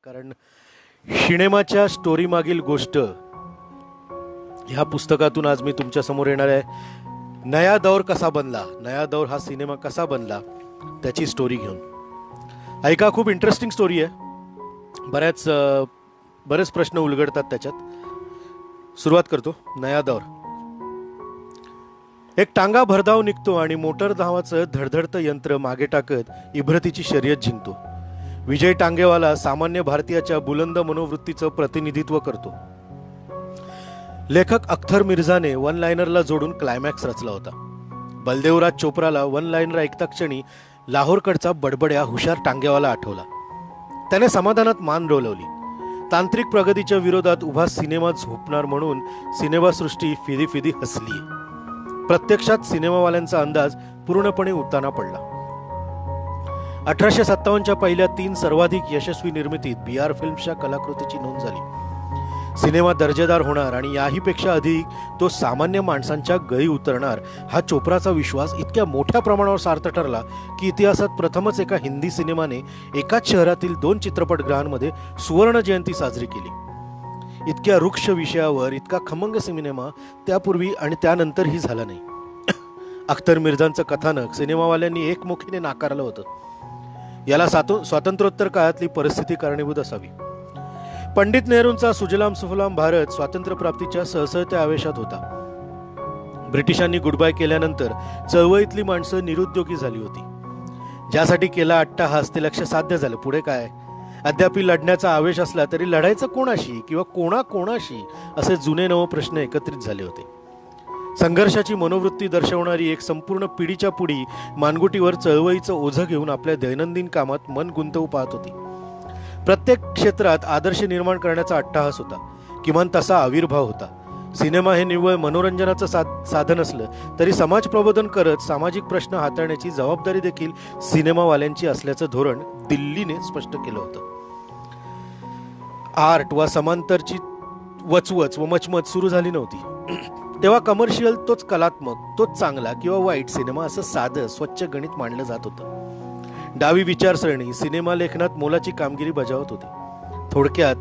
कारण सिनेमाच्या स्टोरी मागील गोष्ट ह्या पुस्तकातून आज मी तुमच्या समोर येणार आहे. नया दौर कसा बनला, नया दौर हा सिनेमा कसा बनला त्याची स्टोरी घेऊन. ऐका, खूप इंटरेस्टिंग स्टोरी आहे. बरेच प्रश्न उलगडतात त्याच्यात. सुरुवात करतो. नया दौर. एक टांगा भरधाव निघतो आणि मोटर धावाचं धडधडतं यंत्र मागे टाकत इब्रतीची शर्यत जिंकतो. विजय टांगेवाला सामान्य भारतीयाच्या बुलंद मनोवृत्तीचं प्रतिनिधित्व करतो. लेखक अख्तर मिर्झाने वन लाइनरला जोडून क्लायमॅक्स रचला होता. बलदेवराज चोप्राला वन लाइनर ऐकता क्षणी लाहोरकडचा बडबड्या हुशार टांगेवाला आठवला. त्याने समाधानात मान डोलवली. तांत्रिक प्रगतीच्या विरोधात उभा सिनेमा झोपणार म्हणून सिनेमासृष्टी फिदी फिदी हसली. प्रत्यक्षात सिनेमावाल्यांचा अंदाज पूर्णपणे उताना पडला. 1857च्या पहिल्या 3 सर्वाधिक यशस्वी निर्मितीत BR फिल्म्सच्या कलाकृतीची नोंद झाली. सिनेमा दर्जेदार होणार आणि याहीपेक्षा अधिक तो सामान्य माणसांच्या गळी उतरणार हा चोप्राचा विश्वास इतक्या मोठ्या प्रमाणावर सार्थ ठरला की इतिहासात प्रथमच एका हिंदी सिनेमाने एकाच शहरातील 2 चित्रपटगृहांमध्ये सुवर्ण जयंती साजरी केली. इतक्या रुक्ष विषयावर इतका खमंग सिनेमा त्यापूर्वी आणि त्यानंतरही झाला नाही. अख्तर मिर्झांचं कथानक सिनेमावाल्यांनी एकमुखीने नाकारलं होतं. याला स्वातंत्र्योत्तर काळातली परिस्थिती कारणीभूत असावी. पंडित नेहरूंचा सुजलाम सुफलाम भारत स्वातंत्र्यप्राप्तीच्या सहसहत्या आवेशात होता. ब्रिटिशांनी गुडबाय केल्यानंतर चळवळीतली माणसं निरुद्योगी झाली होती. ज्यासाठी केला अट्टाहास ते लक्ष्य साध्य झालं. पुढे काय? अद्यापि लढण्याचा आवेश असला तरी लढायचं कोणाशी किंवा कोणाशी असे जुने नवे प्रश्न एकत्रित झाले होते. संघर्षाची मनोवृत्ती दर्शवणारी एक संपूर्ण पिढीच्या पुढी मानगुटीवर चळवळीचं ओझं घेऊन आपल्या दैनंदिन कामात मन गुंतवू पाहत होती. प्रत्येक क्षेत्रात आदर्श निर्माण करण्याचा अट्टाहास होता. किमान तसा आविर्भाव होता. सिनेमा हे निव्वळ मनोरंजनाचं साधन असलं तरी समाज प्रबोधन करत सामाजिक प्रश्न हाताळण्याची जबाबदारी देखील सिनेमावाल्यांची असल्याचं धोरण दिल्लीने स्पष्ट केलं होतं. आर्ट वा समांतरची वचवच व मचमच सुरू झाली नव्हती. तेव्हा कमर्शियल तोच कलात्मक, तोच चांगला किंवा वाईट सिनेमा असं साधं स्वच्छ गणित मांडलं जात होतं. डावी विचारसरणी सिनेमा लेखनात मोलाची कामगिरी बजावत होती. थोडक्यात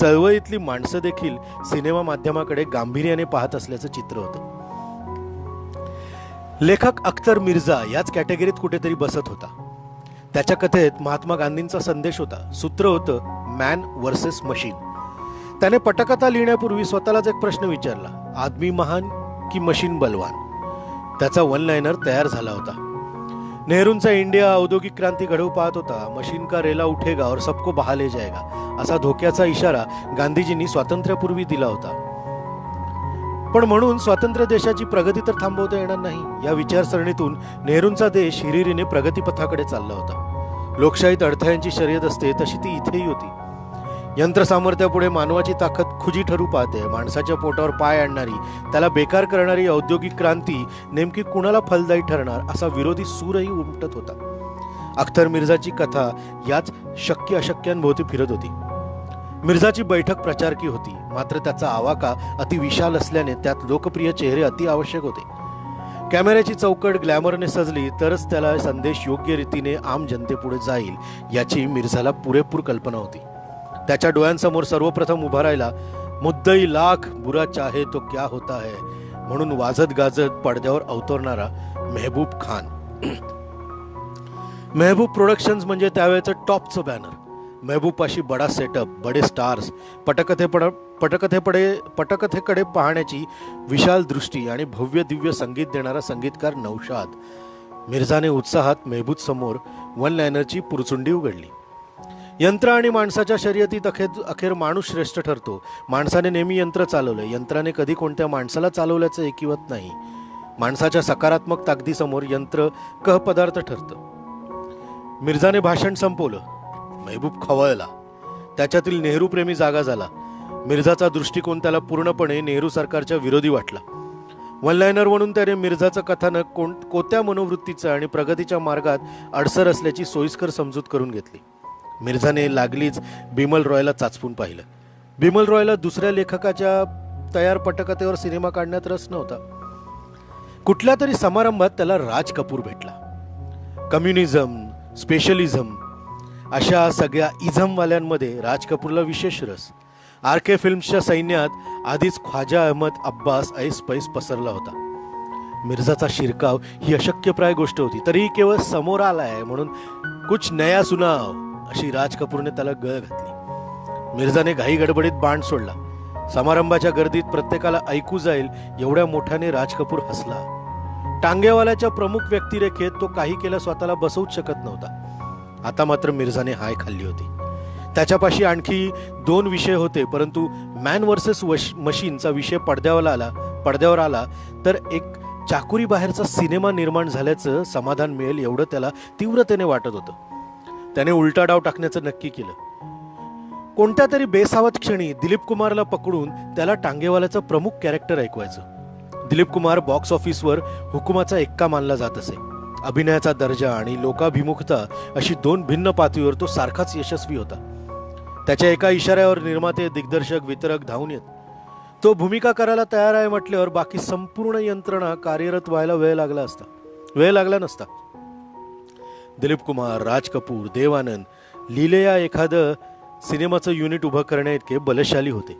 चळवळीतली माणसं देखील सिनेमा माध्यमाकडे गांभीर्याने पाहत असल्याचं चित्र होतं. लेखक अख्तर मिर्झा याच कॅटेगरीत कुठेतरी बसत होता. त्याच्या कथेत महात्मा गांधींचा संदेश होता. सूत्र होतं मॅन वर्सेस मशीन. त्याने पटकथा लिहिण्यापूर्वी स्वतःलाच एक प्रश्न विचारला, आदमी महान की मशीन बलवान? त्याचा वन लाइनर तयार झाला होता. नेहरूंचा इंडिया औद्योगिक क्रांती घडवू पाहत होता. मशीन का रेला उठेगा और सबको बहा ले जाएगा असा धोक्याचा इशारा गांधीजींनी स्वातंत्र्यापूर्वी दिला होता. पण म्हणून स्वातंत्र्य देशाची प्रगती तर थांबवता येणार नाही. या विचारसरणीतून नेहरूंचा देश हिरिरीने प्रगतीपथाकडे चालला होता. लोकशाहीत अडथळ्यांची शर्यत असते तशी ती इथेही होती. यंत्रसामर्थ्यापुढे मानवाची ताकद खुजी ठरू पाहते. माणसाच्या पोटावर पाय आणणारी, त्याला बेकार करणारी औद्योगिक क्रांती नेमकी कुणाला फलदायी ठरणार असा विरोधी सूरही उमटत होता. अख्तर मिर्झाची कथा याच शक्य अशक्यांभोवती फिरत होती. मिर्झाची बैठक प्रचारकी होती, मात्र त्याचा आवाका अतिविशाल असल्याने त्यात लोकप्रिय चेहरे अति आवश्यक होते. कॅमेऱ्याची चौकट ग्लॅमरने सजली तरच त्याला संदेश योग्य रीतीने आम जनतेपुढे जाईल याची मिर्झाला पुरेपूर कल्पना होती. त्याच्या डोळ्यांसमोर सर्वप्रथम उभा राहिला मुद्दई लाख बुरा चाहे तो क्या होता है म्हणून वाजत गाजत पडद्यावर अवतरणारा मेहबूब खान. मेहबूब प्रोडक्शन्स म्हणजे त्यावेळेचं टॉपचं बॅनर. मेहबूबपाशी बडा सेटअप, बडे स्टार्स, पटकथेकडे पाहण्याची विशाल दृष्टी आणि भव्य दिव्य संगीत देणारा संगीतकार नौशाद. मिर्झाने उत्साहात मेहबूब समोर वन लाइनरची पुरचुंडी उघडली. यंत्र आणि माणसाच्या शर्यतीत अखेर माणूस श्रेष्ठ ठरतो. माणसाने नेहमी यंत्र चालवलं, यंत्राने कधी कोणत्या माणसाला चालवल्याचं ऐकिवत नाही. माणसाच्या सकारात्मक ताकदीसमोर यंत्र पदार्थ ठरतं. मिर्झाने भाषण संपवलं. महबूब खवळला. त्याच्यातील नेहरू प्रेमी जागा झाला. मिर्झाचा दृष्टिकोन त्याला पूर्णपणे नेहरू सरकारच्या विरोधी वाटला. वन लायनर म्हणून त्याने मिर्झाचं कथानक कोत्या मनोवृत्तीचं आणि प्रगतीच्या मार्गात अडसर असल्याची सोयीस्कर समजूत करून घेतली. मिर्झाने लागलीच बिमल रॉयला चाचपून पाहिलं. बिमल रॉयला दुसऱ्या लेखकाच्या तयार पटकथेवर सिनेमा काढण्यात रस नव्हता. कुठल्या तरी समारंभात त्याला राज कपूर भेटला. कम्युनिझम, स्पेशलिझम अशा सगळ्या इझमवाल्यांमध्ये राज कपूरला विशेष रस. RK फिल्म्सच्या सैन्यात आधीच ख्वाजा अहमद अब्बास ऐस पैस पसरला होता. मिर्झाचा शिरकाव ही अशक्यप्राय गोष्ट होती, तरीही केवळ समोर आलाय म्हणून कुछ नया सुनाव अशी राज कपूरने त्याला गळ घातली. मिर्झाने घाई गडबडीत बाण सोडला. समारंभाच्या गर्दीत प्रत्येकाला ऐकू जाईल एवढ्या मोठ्याने राज कपूर हसला. टांगेवाल्याच्या प्रमुख व्यक्तिरेखेत तो काही केलं स्वतःला बसवूच शकत नव्हता. आता मात्र मिर्झाने हाय खाल्ली होती. त्याच्यापाशी आणखी 2 विषय होते, परंतु मॅन वर्सेस मशीनचा विषय पडद्यावर आला तर एक चाकुरी बाहेरचा सिनेमा निर्माण झाल्याचं समाधान मिळेल एवढं त्याला तीव्रतेने वाटत होतं. त्याने उलटा डाव टाकण्याचं नक्की केलं. कोणत्या तरी बेसावत क्षणी दिलीप कुमारला पकडून त्याला टांगेवाल्याचं प्रमुख कॅरेक्टर ऐकवायचं. दिलीप कुमार बॉक्स ऑफिसवर हुकुमाचा एक्का मानला जात असे. अभिनयाचा दर्जा आणि लोकाभिमुखता अशी 2 भिन्न पातळीवर तो सारखाच यशस्वी होता. त्याच्या एका इशाऱ्यावर निर्माते, दिग्दर्शक, वितरक धावून येत. तो भूमिका करायला तयार आहे म्हटल्यावर बाकी संपूर्ण यंत्रणा कार्यरत व्हायला वेळ लागला नसता. दिलीप कुमार, राज कपूर, देव आनंद लीलेया एखादं सिनेमाचं युनिट उभं करण्याइतके बलशाली होते.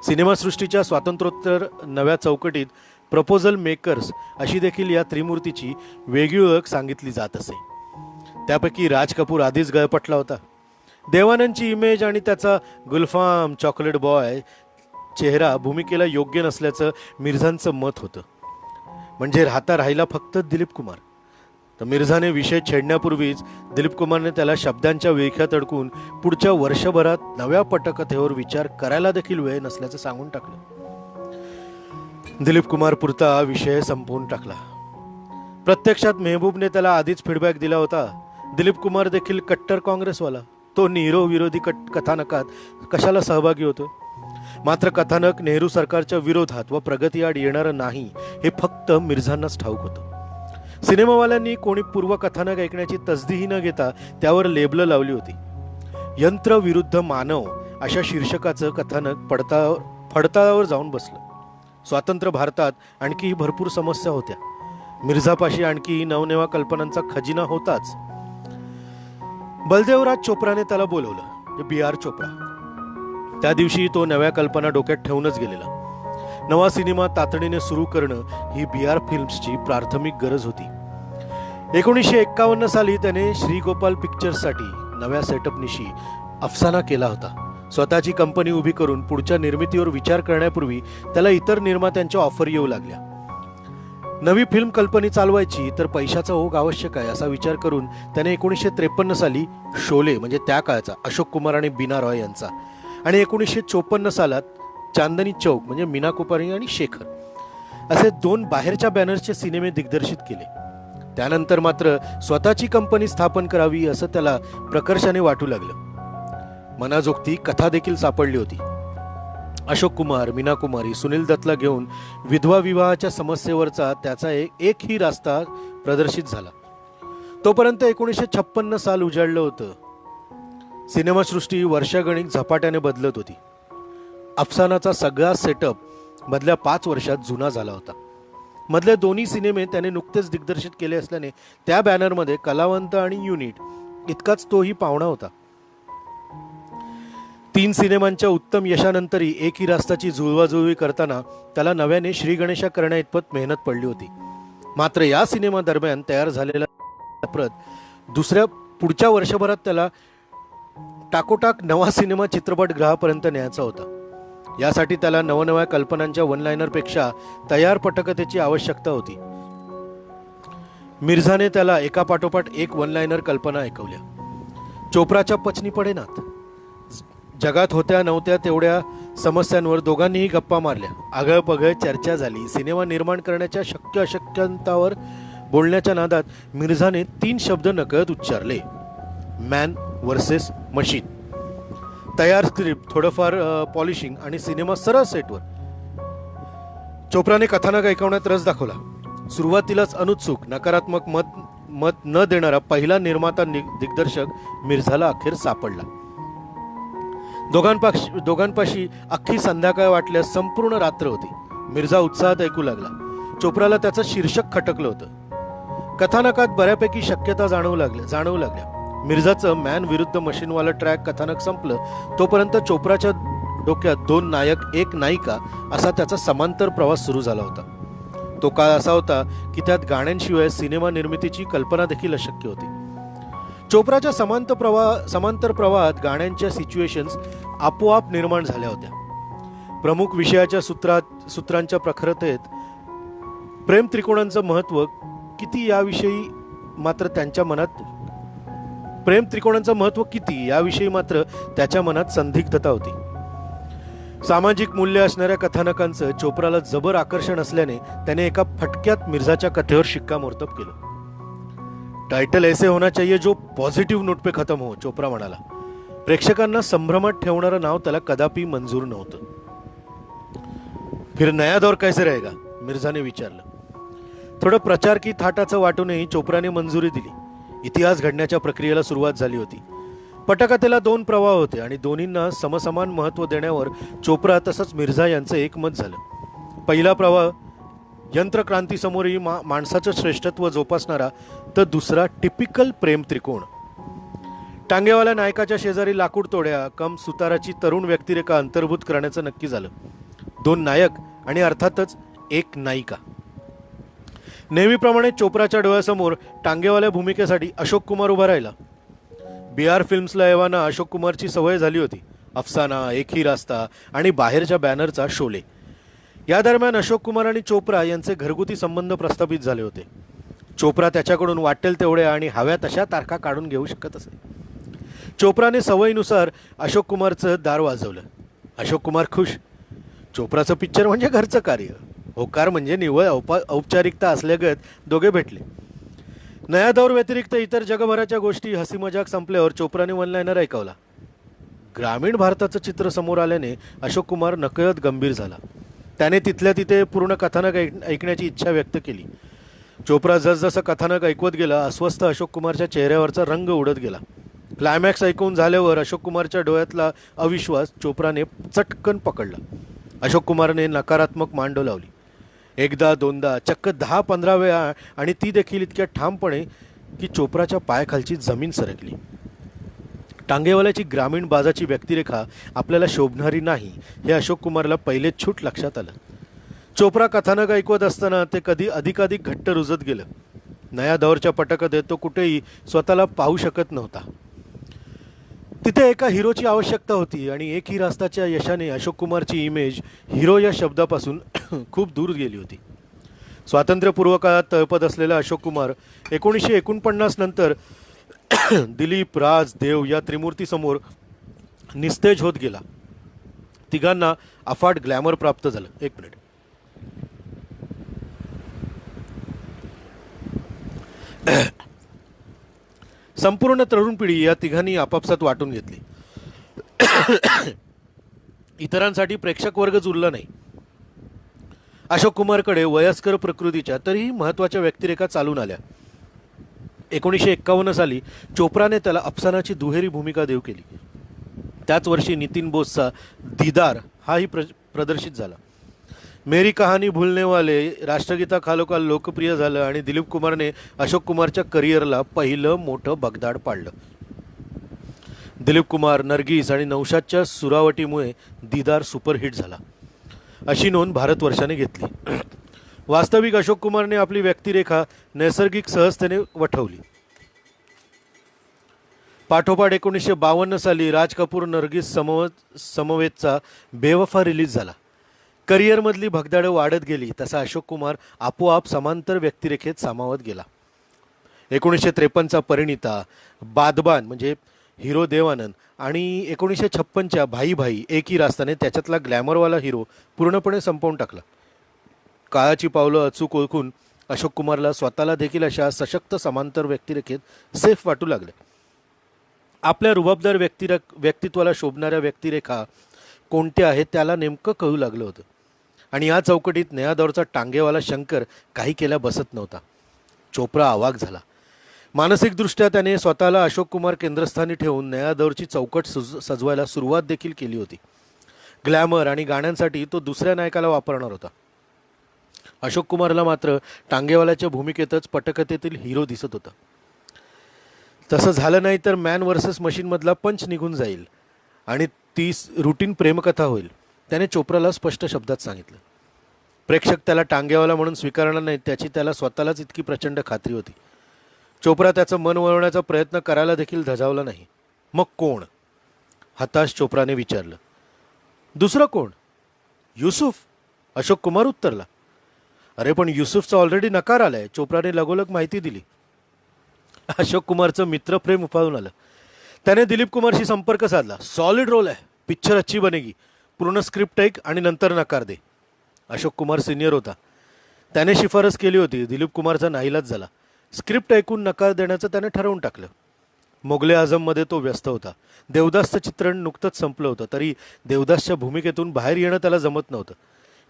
सिनेमासृष्टीच्या स्वातंत्र्योत्तर नव्या चौकटीत प्रपोजल मेकर्स अशी देखील या त्रिमूर्तीची वेगळी ओळख सांगितली जात असे. त्यापैकी राज कपूर आधीच गळपटला होता. देवानंदची इमेज आणि त्याचा गुलफाम चॉकलेट बॉय चेहरा भूमिकेला योग्य नसल्याचं मिर्झांचं मत होतं. म्हणजे राहिला फक्त दिलीप कुमार. तर मिर्झाने विषय छेडण्यापूर्वीच दिलीप कुमारने त्याला शब्दांच्या विळख्यात अडकून पुढच्या वर्षभरात नव्या पटकथेवर विचार करायला देखील वेळ नसल्याचं सांगून टाकलं. दिलीप कुमार पुरता विषय संपवून टाकला. प्रत्यक्षात मेहबूबने त्याला आधीच फीडबॅक दिला होता. दिलीप कुमार देखील कट्टर काँग्रेसवाला. तो नेहरू विरोधी कथानकात कशाला सहभागी होतो. मात्र कथानक नेहरू सरकारच्या विरोधात व प्रगतीआड येणारं नाही हे फक्त मिर्झांनाच ठाऊक होतं. सिनेमावाल्यांनी कोणी पूर्वकथानक ऐकण्याची तसदीही न घेता त्यावर लेबलं लावली होती. यंत्र विरुद्ध मानव अशा शीर्षकाचं कथानक फडताळावर जाऊन बसलं. स्वातंत्र्य भारतात आणखी भरपूर समस्या होत्या. मिर्झापाशी आणखी नवनव्या कल्पनांचा खजिना होताच. बलदेवराज चोप्राने त्याला बोलवलं. BR चोप्रा. त्या दिवशी तो नव्या कल्पना डोक्यात ठेवूनच गेलेला. नवा सिनेमा तातडीने सुरू करणं ही BR फिल्म्सची प्राथमिक गरज होती. 1951 साली त्याने श्रीगोपाल पिक्चर्ससाठी नव्या सेटअपनिशी अफसाना केला होता. स्वतःची कंपनी उभी करून पुढच्या निर्मितीवर विचार करण्यापूर्वी त्याला इतर निर्मात्यांच्या ऑफर येऊ लागल्या. नवी फिल्म कल्पनी चालवायची तर पैशाचा ओघ आवश्यक आहे असा विचार करून त्याने 1953 साली शोले म्हणजे त्या काळचा अशोक कुमार आणि बीना रॉय यांचा आणि 1954 सालात चांदनी चौक म्हणजे मीना कुमारी आणि शेखर असे 2 बाहेरच्या बॅनर्सचे सिनेमे दिग्दर्शित केले. त्यानंतर मात्र स्वतःची कंपनी स्थापन करावी असं त्याला प्रकर्षाने वाटू लागलं. मनाजोगती कथा देखील सापडली होती. अशोक कुमार, मीना कुमारी, सुनील दत्तला घेऊन विधवा विवाहाच्या समस्येवरचा त्याचा एकही रास्ता प्रदर्शित झाला. तोपर्यंत 1956 साल उजाडलं होतं. सिनेमासृष्टी वर्षागणिक झपाट्याने बदलत होती. अफसानाचा सगळा सेटअप मधल्या 5 वर्षात जुना झाला होता. मधले 2 सिनेमे त्याने नुकतेच दिग्दर्शित केले असल्याने त्या बॅनरमध्ये कलावंत आणि युनिट इतकाच तोही पाहुणा होता. 3 सिनेमांच्या उत्तम यशानंतरही एकही रास्ताची जुळवाजुळवी करताना त्याला नव्याने श्री गणेशा करण्याइतपत मेहनत पडली होती. मात्र या सिनेमा दरम्यान तयार झालेला पुढच्या वर्षभरात त्याला टाकोटाक नवा सिनेमा चित्रपटगृहापर्यंत न्यायचा होता. यासाठी त्याला नवनव्या कल्पनांच्या वन लायनरपेक्षा तयार पटकथेची आवश्यकता होती. मिर्झाने त्याला एकापाठोपाठ एक वन लायनर कल्पना ऐकवल्या. चोप्राच्या पचनी पडेनात. जगात होत्या नव्हत्या तेवढ्या समस्यांवर दोघांनीही गप्पा मारल्या. आगळपगळ चर्चा झाली. सिनेमा निर्माण करण्याच्या शक्य अशक्यांतावर बोलण्याच्या नादात मिर्झाने 3 शब्द नकळत उच्चारले: मॅन वर्सेस मशीन. तयार स्क्रिप्ट, थोडंफार पॉलिशिंग आणि सिनेमा सरळ सेटवर. चोप्राने कथानक ऐकवण्यात रस दाखवला. सुरुवातीलाच अनुत्सुक, नकारात्मक मत न देणारा पहिला निर्माता दिग्दर्शक मिर्झाला अखेर सापडला. दोघांपाशी अख्खी संध्याकाळ वाटल्यास संपूर्ण रात्र होती. मिर्झा उत्साहात ऐकू लागला. चोप्राला त्याचं शीर्षक खटकलं होतं. कथानकात बऱ्यापैकी शक्यता जाणवू लागल्या. मिर्झाचं मॅन विरुद्ध मशीनवाला ट्रॅक कथानक संपलं तोपर्यंत चोप्राच्या डोक्यात 2 नायक 1 नायिका असा त्याचा समांतर प्रवास सुरू झाला होता. तो काळ असा होता की त्यात गाण्यांशिवाय सिनेमा निर्मितीची कल्पना देखील अशक्य होती. चोप्राच्या समांतर प्रवाहात गाण्यांच्या सिच्युएशन्स आपोआप निर्माण झाल्या होत्या. प्रमुख विषयाच्या सूत्रांच्या प्रखरतेत प्रेम त्रिकोणांचं महत्त्व किती याविषयी मात्र त्याच्या मनात संदिग्धता होती. सामाजिक मूल्य असणाऱ्या कथानकांचं चोप्राला जबर आकर्षण असल्याने त्याने एका फटक्यात मिर्झाच्या कथेवर शिक्कामोर्तब केलं. टायटल ऐसे होना चाहिए जो पॉझिटिव्ह नोट पे खतम हो, चोप्रा म्हणाला. प्रेक्षकांना संभ्रमात ठेवणारं नाव त्याला कदापि मंजूर नव्हतं. फिर नया दौर कैसे रहेगा, मिर्झाने विचारलं. थोडं प्रचार की थाटाचं वाटूनही चोप्राने मंजुरी दिली. इतिहास घडण्याच्या प्रक्रियेला सुरुवात झाली होती. पटकथेला 2 प्रवाह होते आणि दोन्हींना समसमान महत्त्व देण्यावर चोप्रा तसंच मिर्झा यांचं एकमत झालं. पहिला प्रवाह यंत्रक्रांतीसमोरही माणसाचं श्रेष्ठत्व जोपासणारा, तर दुसरा टिपिकल प्रेम त्रिकोण. टांगेवाल्या नायकाच्या शेजारी लाकूड तोड्या कम सुताराची तरुण व्यक्तिरेखा अंतर्भूत करण्याचं नक्की झालं. 2 नायक आणि अर्थातच 1 नायिका. नेहमीप्रमाणे चोप्राच्या डोळ्यासमोर टांगेवाल्या भूमिकेसाठी अशोक कुमार उभा राहिला. BR फिल्म्सला येवाना अशोक कुमारची सवय झाली होती. अफसाना, एक ही रास्ता आणि बाहेरच्या बॅनरचा शोले. या दरम्यान अशोक कुमार आणि चोप्रा यांचे घरगुती संबंध प्रस्थापित झाले होते. चोप्रा त्याच्याकडून वाटेल तेवढ्या आणि हव्या तशा तारखा काढून घेऊ शकत असे. चोप्राने सवयीनुसार अशोक कुमारचं दार वाजवलं. अशोक कुमार खुश. चोप्राचं पिक्चर म्हणजे घरचं कार्य, होकार म्हणजे निव्वळ औपचारिकता असल्यागत दोघे भेटले. नया दौर व्यतिरिक्त इतर जगभराच्या गोष्टी हसी मजाक संपल्यावर चोप्राने 1 लाइनर ऐकवला. ग्रामीण भारताचं चित्र समोर आल्याने अशोक कुमार नकळत गंभीर झाला. त्याने तिथल्या तिथे पूर्ण कथानक ऐकण्याची इच्छा व्यक्त केली. चोप्रा जसजसं कथानक ऐकवत गेला अस्वस्थ अशोक कुमारच्या चेहऱ्यावरचा रंग उडत गेला. क्लायमॅक्स ऐकून झाल्यावर अशोक कुमारच्या डोळ्यातला अविश्वास चोप्राने चटकन पकडला. अशोक कुमारने नकारात्मक मान डोलावली. 1दा 2दा चक्क 10-15 वेळा, आणि ती देखील इतक्या ठामपणे की चोप्राच्या पायाखालची जमीन सरकली. टांगेवाल्याची ग्रामीण बाजाची व्यक्तिरेखा आपल्याला शोभणारी नाही हे अशोक कुमारला पहिले छूट लक्षात आलं. चोप्रा कथानक ऐकवत असताना ते कधी अधिकाधिक घट्ट रुजत गेलं. नया दौरच्या पटकथेत तो कुठेही स्वतःला पाहू शकत नव्हता. तिथे एका हिरोची आवश्यकता होती आणि एक ही रास्ताच्या यशाने अशोक कुमारची इमेज हिरो या शब्दापासून खूप दूर गेली होती. स्वातंत्र्यपूर्व काळात तळपत असलेला अशोक कुमार 1949 नंतर दिलीप, राज, देव या त्रिमूर्तीसमोर निस्तेज होत गेला. तिघांना अफाट ग्लॅमर प्राप्त झालं. 1 मिनिट. संपूर्ण तरुण पिढी या तिघांनी आपापसात वाटून घेतली. इतरांसाठी प्रेक्षक वर्गच उरला नाही. अशोक कुमारकडे वयस्कर प्रकृतीच्या तरीही महत्त्वाच्या व्यक्तिरेखा चालून आल्या. 1951 साली चोप्राने त्याला अफसानाची दुहेरी भूमिका देऊ केली. त्याच वर्षी नितीन बोसचा दीदार हाही प्रदर्शित झाला. मेरी कहाणी भूलने वाले राष्ट्रगीताखालोखाल लोकप्रिय झालं आणि दिलीप कुमारने अशोक कुमारच्या करिअरला पहिलं मोठं भगदाड पाडलं. दिलीप कुमार, नर्गिस आणि नौशादच्या सुरावटीमुळे दीदार सुपरहिट झाला अशी नोंद भारतवर्षाने घेतली. वास्तविक अशोक कुमारने आपली व्यक्तिरेखा नैसर्गिक सहजतेने वठवली. पाठोपाठ 1952 साली राज कपूर नर्गिस समवेतचा बेवफा रिलीज झाला. करिअरमधली भगदाडं वाढत गेली तसा अशोक कुमार आपोआप समांतर व्यक्तिरेखेत सामावत गेला. 1953चा परिणिता, बादबान म्हणजे हिरो देव आनंद आणि 1956च्या भाई भाई एक ही रास्ताने त्याच्यातला ग्लॅमरवाला हिरो पूर्णपणे संपवून टाकला. काळाची पावलं अचूक ओळखून अशोक कुमारला स्वतःला देखील अशा सशक्त समांतर व्यक्तिरेखेत सेफ वाटू लागले. आपल्या रुबाबदार व्यक्तित्वाला शोभणाऱ्या व्यक्तिरेखा कोणत्या आहेत त्याला नेमकं कळू लागलं होतं. आणि या चौकटीत नया दौरचा टांगेवाला शंकर काही केल्या बसत नव्हता. चोप्रा अवाक झाला. मानसिकदृष्ट्या त्याने स्वतःला अशोक कुमार केंद्रस्थानी ठेवून नया दौरची चौकट सजवायला सुरुवात देखील केली होती. ग्लॅमर आणि गाण्यांसाठी तो दुसऱ्या नायकाला वापरणार होता. अशोक कुमारला मात्र टांगेवाल्याच्या भूमिकेतच पटकथेतील हिरो दिसत होता. तसं झालं नाही तर मॅन व्हर्सेस मशीनमधला पंच निघून जाईल आणि ती रुटीन प्रेमकथा होईल, त्याने चोप्राला स्पष्ट शब्दात सांगितलं. प्रेक्षक त्याला टांगेवाला म्हणून स्वीकारणार नाहीत त्याची त्याला स्वतःलाच इतकी प्रचंड खात्री होती. चोप्रा त्याचं मन वळवण्याचा प्रयत्न करायला देखील धजावला नाही. मग कोण? हताश चोप्राने विचारलं. दुसरं कोण? युसुफ, अशोक कुमार उत्तरला. अरे पण युसुफचा ऑलरेडी नकार आलाय, चोप्राने लगोलग माहिती दिली. अशोक कुमारचं मित्रप्रेम उफाळून आलं. त्याने दिलीप कुमारशी संपर्क साधला. सॉलिड रोल आहे, पिक्चर अच्छी बनेगी, पूर्ण स्क्रिप्ट ऐक आणि नंतर नकार दे. अशोक कुमार सिनियर होता. त्याने शिफारस केली होती. दिलीप कुमारचा नाईलाज झाला. स्क्रिप्ट ऐकून नकार देण्याचं त्याने ठरवून टाकलं. मोगले आझममध्ये तो व्यस्त होता. देवदासचं चित्रण नुकतंच संपलं होतं, तरी देवदासच्या भूमिकेतून बाहेर येणं त्याला जमत नव्हतं.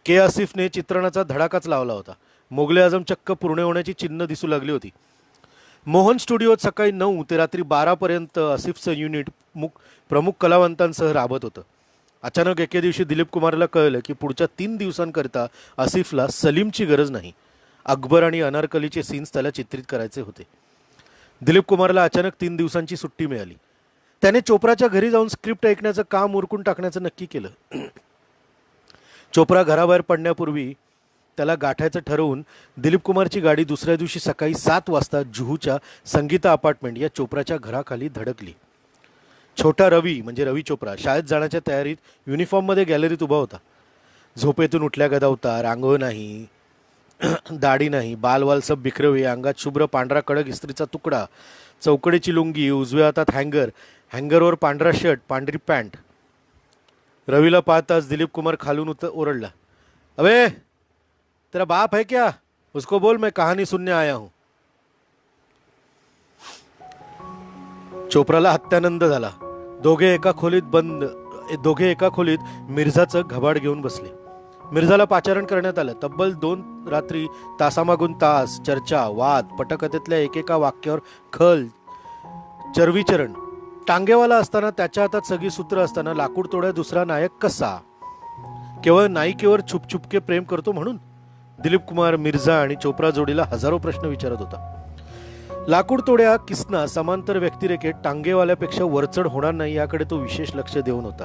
के आसिफने चित्रणाचा धडाकाच लावला होता. मोगले आझम चक्क पूर्ण होण्याची चिन्ह दिसू लागली होती. मोहन स्टुडिओत सकाळी 9 ते रात्री 12 पर्यंत आसिफचं युनिट प्रमुख कलावंतांसह राबत होतं. अचानक एके दिवशी दिलीप कुमारला कळलं की पुढच्या 3 दिवसांकरिता आसिफला सलीमची गरज नाही. अकबर आणि अनारकलीचे सीन्स त्याला चित्रित करायचे होते. दिलीप कुमारला अचानक 3 दिवसांची सुट्टी मिळाली. त्याने चोप्राच्या घरी जाऊन स्क्रिप्ट ऐकण्याचं काम उरकून टाकण्याचं नक्की केलं. चोप्रा घराबाहेर पडण्यापूर्वी त्याला गाठायचं ठरवून दिलीप कुमारची गाडी दुसऱ्या दिवशी सकाळी 7 वाजता जुहूच्या संगीता अपार्टमेंट या चोप्राच्या घराखाली धडकली. छोटा रवी म्हणजे रवी चोप्रा शाळेत जाण्याच्या तयारीत युनिफॉर्ममध्ये गॅलरीत उभा होता. झोपेतून उठल्या गदावता, रांगोळ नाही, दाढी नाही, बालवाल सब बिखरे हुए, अंगात शुभ्र पांढरा कडक इस्त्रीचा तुकडा, चौकडेची लुंगी, उजव्या हातात हँगरवर पांढरा शर्ट, पांढरी पॅन्ट. रवीला पाहताच दिलीप कुमार खालून ओरडला. अबे तेरा बाप है क्या? उसको बोल मैं कहानी सुनने आया हूं. चोप्राला हत्यानंद झाला. दोघे एका खोलीत मिर्झाचं घबाड घेऊन बसले. मिर्झाला पाचारण करण्यात आलं. तब्बल 2 रात्री तासामागून तास चर्चा, वाद, पटकथेतल्या एकेका वाक्यावर खल, चरविचरण. टांगेवाला असताना, त्याच्या हातात सगळी सूत्र असताना लाकूड तोड्या दुसरा नायक कसा? केवळ नायिकेवर छुपछुपके प्रेम करतो म्हणून? दिलीप कुमार मिर्झा आणि चोप्रा जोडीला हजारो प्रश्न विचारत होता. लाकूड तोड्या किसना समांतर व्यक्तिरेखेत टांगेवाल्यापेक्षा वरचढ होणार नाही याकडे तो विशेष लक्ष देऊन होता.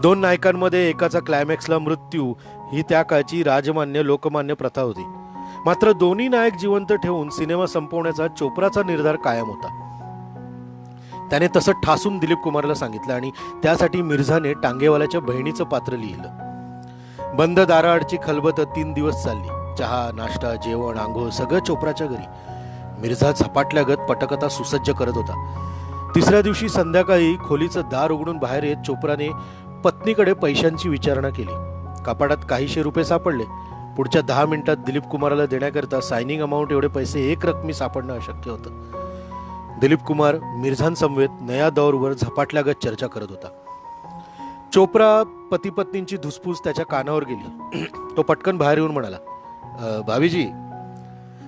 2 नायकांमध्ये एकाचा क्लायमॅक्सला मृत्यू ही त्या काळची राजमान्य लोकमान्य प्रथा होती. मात्र दोन्ही नायक जिवंत ठेवून सिनेमा संपवण्याचा चोप्राचा निर्धार कायम होता. त्याने तसं ठासून दिलीप कुमारला सांगितलं आणि त्यासाठी मिर्झाने टांगेवाल्याच्या बहिणीचं पात्र लिहिलं. बंद दाराआडची खलबत 3 दिवस चालली. चहा, नाश्ता, जेवण, आंघोळ सगळं चोप्राच्या घरी. मिर्झा झपाटल्यागत पटकथा सुसज्ज करत होता. 3ऱ्या दिवशी संध्याकाळी खोलीचं दार उघडून बाहेर येत चोप्राने पत्नीकडे पैशांची विचारणा केली. कपाटात काहीशे रुपये सापडले. पुढच्या 10 मिनिटात दिलीप कुमारला देण्याकरता सायनिंग अमाऊंट एवढे पैसे एक रकमी सापडणं अशक्य होतं. दिलीप कुमार मिर्झांसमवेत नया दौरवर झपाटल्यागत चर्चा करत होता. चोप्रा पती पत्नींची धुसफूस त्याच्या कानावर गेली. तो पटकन बाहेर येऊन म्हणाला, भाभीजी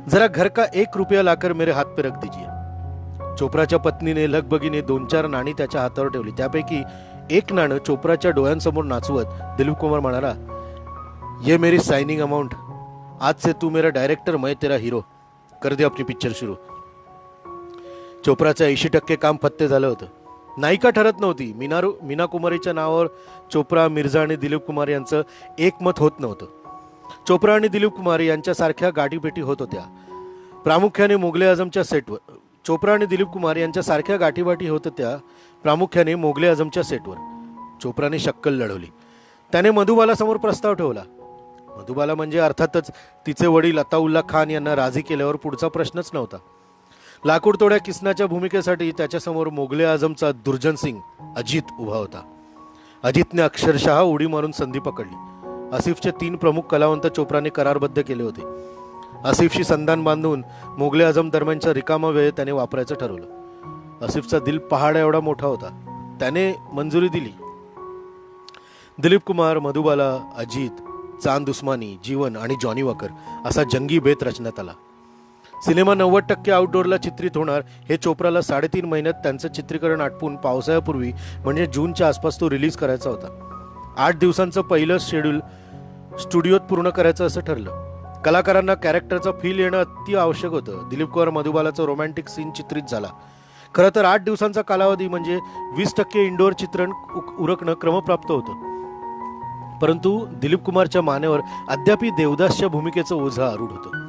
जरा घर का 1 रुपया लाकर मेरे हात पे रख दीजिए. चोप्राच्या पत्नीने लगबगीने 2-4 नाणी त्याच्या हातावर ठेवली. त्यापैकी 1 नाणं चोप्राच्या डोळ्यांसमोर नाचवत दिलीप कुमार म्हणाला, ये मेरी साइनिंग अमाउंट, आज से तू मेरा डायरेक्टर, मैं तेरा हीरो, कर दे अपनी पिक्चर सुरू. चोप्राचं 80% काम फत्ते झालं होतं. नायिका ठरत नव्हती. मीना कुमारीच्या नावावर चोप्रा, मिर्झा आणि दिलीप कुमार यांचं एकमत होत नव्हतं. चोप्रा आणि दिलीप कुमार यांच्यासारख्या गाठीभेटी होत होत्या प्रामुख्याने मोगले आझमच्या सेटवर. चोप्रा आणि दिलीप कुमार यांच्यासारख्या गाठीभाटी होत होत्या प्रामुख्याने मोगले आझमच्या सेटवर. चोप्राने शक्कल लढवली. त्याने मधुबालासमोर प्रस्ताव ठेवला. मधुबाला म्हणजे अर्थातच तिचे वडील अताउल्ला खान यांना राजी केल्यावर पुढचा प्रश्नच नव्हता. लाकूड तोड्या किसनाच्या भूमिकेसाठी त्याच्यासमोर मोगले आझमचा दुर्जन सिंग अजित उभा होता. अजितने अक्षरशः उडी मारून संधी पकडली. आसिफचे 3 प्रमुख कलावंत चोप्राने करारबद्ध केले होते. आसिफशी संधान बांधून मोगले आझम दरम्यानचा रिकामा वेळ त्याने वापरायचं ठरवलं. आसिफचा दिल पहाडा एवढा मोठा होता. त्याने मंजुरी दिली. दिलीप कुमार, मधुबाला, अजित, चांद उस्मानी, जीवन आणि जॉनी वॉकर असा जंगी बेत रचण्यात आला. सिनेमा 90% आउटडोअरला चित्रित होणार हे चोप्राला 3.5 महिन्यात त्यांचं चित्रीकरण आटपून पावसाळ्यापूर्वी म्हणजे जूनच्या आसपास तो रिलीज करायचा होता. 8 दिवसांचं पहिलं शेड्यूल स्टुडिओत पूर्ण करायचं असं ठरलं. कलाकारांना कॅरेक्टरचा फील येणं अति आवश्यक होतं. दिलीप कुमार मधुबालाचा रोमॅन्टिक सीन चित्रित झाला. खरं तर 8 दिवसांचा कालावधी म्हणजे 20% इंडोअर चित्रण उरकणं क्रमप्राप्त होतं. परंतु दिलीप कुमारच्या मानेवर अद्यापही देवदासच्या भूमिकेचं ओझं आरूढ होतं.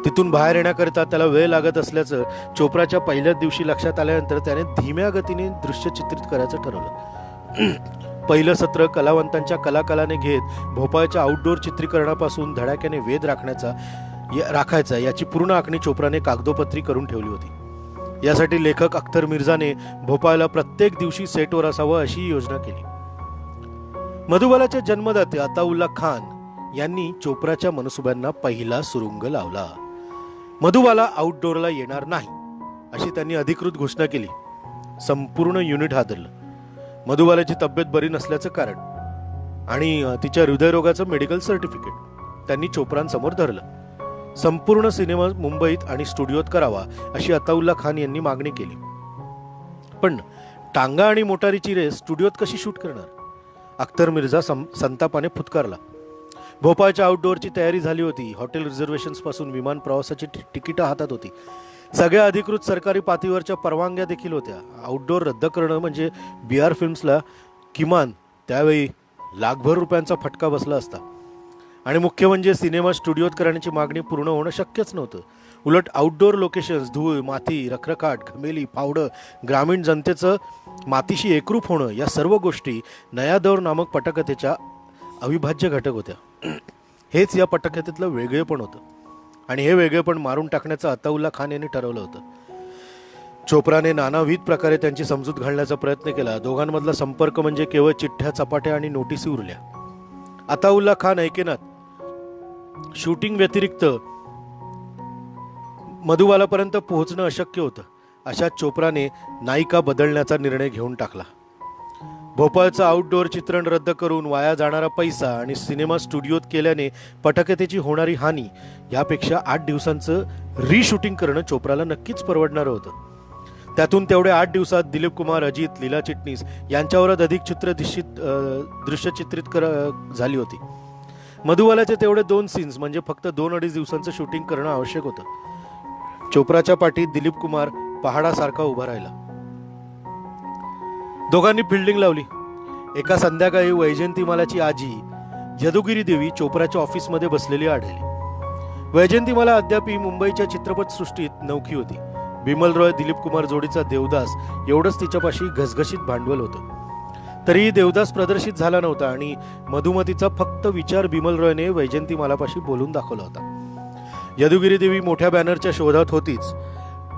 तिथून बाहेर येण्याकरिता त्याला वेळ लागत असल्याचं चोप्राच्या पहिल्याच दिवशी लक्षात आल्यानंतर त्याने धीम्या गतीने दृश्य चित्रित करायचं ठरवलं. पहिलं सत्र कलावंतांच्या कलाकालाने घेत भोपाळच्या आउटडोअर चित्रीकरणापासून धडाक्याने वेध राखायचा याची पूर्ण आखणी चोप्राने कागदोपत्री करून ठेवली होती. यासाठी लेखक अख्तर मिर्झाने भोपाळला प्रत्येक दिवशी सेटवर असावं अशी योजना केली. मधुबालाचे जन्मदाते अताउल्ला खान यांनी चोप्राच्या मनसुब्यांना पहिला सुरुंग लावला. मधुबाला आउटडोअरला येणार नाही अशी त्यांनी अधिकृत घोषणा केली. संपूर्ण युनिट हादरलं. मधुबालाची तब्येत बरी नसल्याचं कारण आणि तिच्या हृदयरोगाचं मेडिकल सर्टिफिकेट त्यांनी चोप्रांसमोर धरलं. संपूर्ण सिनेमा मुंबईत आणि स्टुडिओत करावा अशी अताउल्ला खान यांनी मागणी केली. पण टांगा आणि मोटारीची रेस स्टुडिओत कशी शूट करणार? अख्तर मिर्झा संतापाने फुतकारला. भोपाळच्या आउटडोअरची तयारी झाली होती. हॉटेल रिझर्वेशन्स पासून विमान प्रवासाची तिकीटं हातात होती. सगळ्या अधिकृत सरकारी पातळीवरच्या परवानग्या देखील होत्या. आउटडोअर रद्द करणं म्हणजे BR फिल्म्सला किमान त्यावेळी लाखभर रुपयांचा फटका बसला असता. आणि मुख्य म्हणजे सिनेमा स्टुडिओत करण्याची मागणी पूर्ण होणं शक्यच नव्हतं. उलट आउटडोअर लोकेशन्स, धूळ, माती, रखरखाट, घमेली, फावडं, ग्रामीण जनतेचं मातीशी एकरूप होणं या सर्व गोष्टी नया दौर नामक पटकथेच्या अविभाज्य घटक होत्या. हेच या पटकथेतलं वेगळेपण होतं आणि हे वेगळेपण मारून टाकण्याचं अताउल्ला खान यांनी ठरवलं होतं. चोप्राने नानाविध प्रकारे त्यांची समजूत घालण्याचा प्रयत्न केला. दोघांमधला संपर्क म्हणजे केवळ चिठ्ठ्या, चपाट्या आणि नोटिसी उरल्या. अताउल्ला खान ऐकेनात. शूटिंग व्यतिरिक्त मधुबालापर्यंत पोहोचणं अशक्य होतं. अशा चोप्राने नायिका बदलण्याचा निर्णय घेऊन टाकला. भोपाळचं आउटडोअर चित्रण रद्द करून वाया जाणारा पैसा आणि सिनेमा स्टुडिओत केल्याने पटकथेची होणारी हानी यापेक्षा 8 दिवसांचं रिशूटिंग करणं चोप्राला नक्कीच परवडणारं होतं. त्यातून तेवढ्या 8 दिवसात दिलीप कुमार, अजित, लीला चिटणीस यांच्यावरच अधिक दृश्य चित्रित झाली होती. मधुबालाचे तेवढे 2 सीन्स म्हणजे फक्त 2-2.5 दिवसांचं शूटिंग करणं आवश्यक होतं. चोप्राच्या पाठीत दिलीप कुमार पहाडासारखा उभा राहिला. दोघांनी फिल्डिंग लावली. एका संध्याकाळी वैजयंतीमालाची आजी यदुगिरी देवी चोप्राच्या ऑफिसमध्ये बसलेली आढळली. वैजयंतीमाला अद्याप मुंबईच्या चित्रपटसृष्टीत नौकी होती. बिमल रॉय दिलीप कुमार जोडीचा देवदास एवढंच तिच्यापाशी घसघशीत भांडवल होतं. तरीही देवदास प्रदर्शित झाला नव्हता आणि मधुमतीचा फक्त विचार बिमल रॉयने वैजयंतीमालापाशी बोलून दाखवला होता. यदुगिरी देवी मोठ्या बॅनरच्या शोधात होतीच.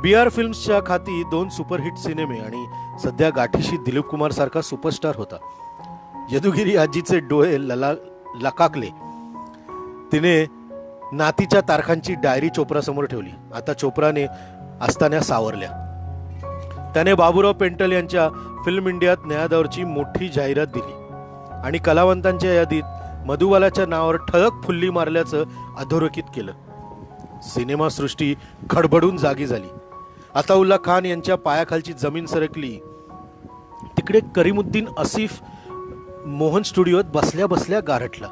BR फिल्म्सच्या खाती 2 सुपरहिट सिनेमे आणि सध्या गाठीशी दिलीप कुमार सारखा सुपरस्टार होता. यदुगिरी आजीचे डोळे लकाकले. तिने नातीच्या तारखांची डायरी चोप्रासमोर ठेवली. आता चोप्राने असताना सावरल्या. त्याने बाबूराव पेंटल यांच्या फिल्म इंडियात नया दौरची मोठी जाहिरात दिली आणि कलावंतांच्या यादीत मधुबालाच्या नावावर ठळक फुल्ली मारल्याचं अधोरेखित केलं. सिनेमासृष्टी खडबडून जागी झाली. अताउल्ला खान यांच्या पायाखालची जमीन सरकली. तिकडे करीमुद्दीन आसिफ मोहन स्टुडिओत बसल्या बसल्या गारठला.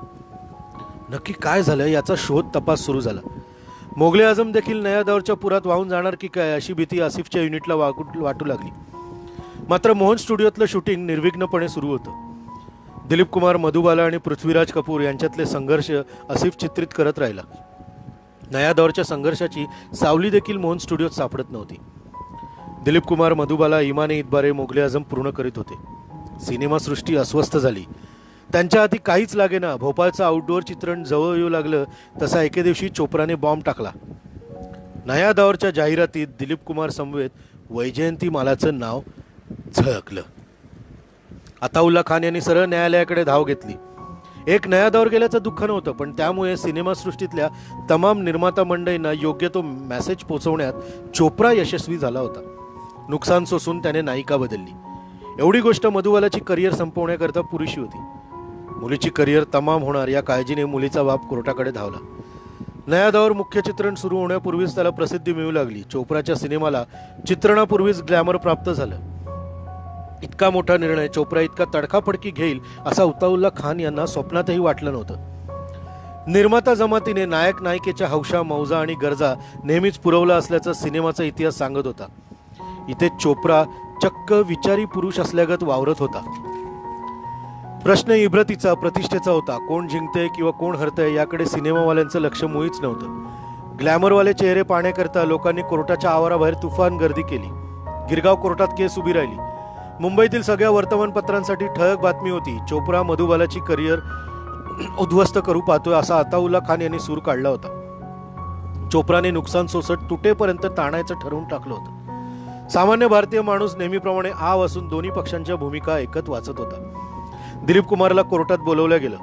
नक्की काय झालं याचा शोध तपास सुरू झाला. मोगले आझम देखील नया दौरच्या पुरात वाहून जाणार की काय अशी भीती आसिफच्या युनिटला वाटू लागली. मात्र मोहन स्टुडिओतलं शूटिंग निर्विघ्नपणे सुरू होतं. दिलीप कुमार, मधुबाला आणि पृथ्वीराज कपूर यांच्यातले संघर्ष आसिफ चित्रित करत राहिला. नया दौरच्या संघर्षाची सावली देखील मोहन स्टुडिओत सापडत नव्हती. दिलीप कुमार, मधुबाला, इमाने इतबारे, मोगले आझम पूर्ण करीत होते. सिनेमासृष्टी अस्वस्थ झाली. त्यांच्या हाती काहीच लागेना. भोपाळचं आउटडोअर चित्रण जवळ येऊ लागलं तसा एके दिवशी चोप्राने बॉम्ब टाकला. नया दौरच्या जाहिरातीत दिलीप कुमार समवेत वैजयंती मालाचं नाव झळकलं. अताउल्ला खान यांनी सरळ न्यायालयाकडे धाव घेतली. एक नया दौर गेल्याचं दुःख नव्हतं, पण त्यामुळे सिनेमासृष्टीतल्या तमाम निर्माता मंडळींना योग्य तो मेसेज पोहोचवण्यात चोप्रा यशस्वी झाला होता. नुकसान सोसून त्याने नायिका बदलली. एवढी गोष्ट मधुबालाची करिअर संपवण्याकरता पुरेशी होती. मुलीची करिअर तमाम होणार या काळजीने मुलीचा बाप कोर्टाकडे धावला. नया दौर मुख्य चित्रण सुरू होण्यापूर्वीच त्याला प्रसिद्धी मिळू लागली. चोप्राच्या सिनेमाला चित्रणापूर्वीच ग्लॅमर प्राप्त झालं. इतका मोठा निर्णय चोप्रा इतका तडकाफडकी घेईल असा अताउल्ला खान यांना स्वप्नातही वाटलं नव्हतं. निर्माता जमातीने नायक नायिकेच्या हौशा मौजा आणि गरजा नेहमीच पुरवला असल्याचं सिनेमाचा इतिहास सांगत होता. इथे चोप्रा चक्क विचारी पुरुष असल्यागत वावरत होता. प्रश्न इब्रतीचा प्रतिष्ठेचा होता. कोण जिंकते किंवा कोण हरतंय याकडे सिनेमावाल्यांचं लक्ष मुळीच नव्हतं. ग्लॅमरवाले चेहरे पाहण्याकरता लोकांनी कोर्टाच्या आवाराबाहेर तुफान गर्दी केली. गिरगाव कोर्टात केस उभी राहिली. मुंबईतील सगळ्या वर्तमानपत्रांसाठी ठळक बातमी होती, चोप्रा मधुबालाची करिअर उद्ध्वस्त करू पाहतोय असा अताउल्ला खान यांनी सूर काढला होता. चोप्राने नुकसान सोसट तुटेपर्यंत ताणायचं ठरवून टाकलं होतं. सामान्य भारतीय माणूस नेहमीप्रमाणे आव असून दोन्ही पक्षांच्या भूमिका ऐकत वाचत होता. दिलीप कुमारला कोर्टात बोलवलं गेलं.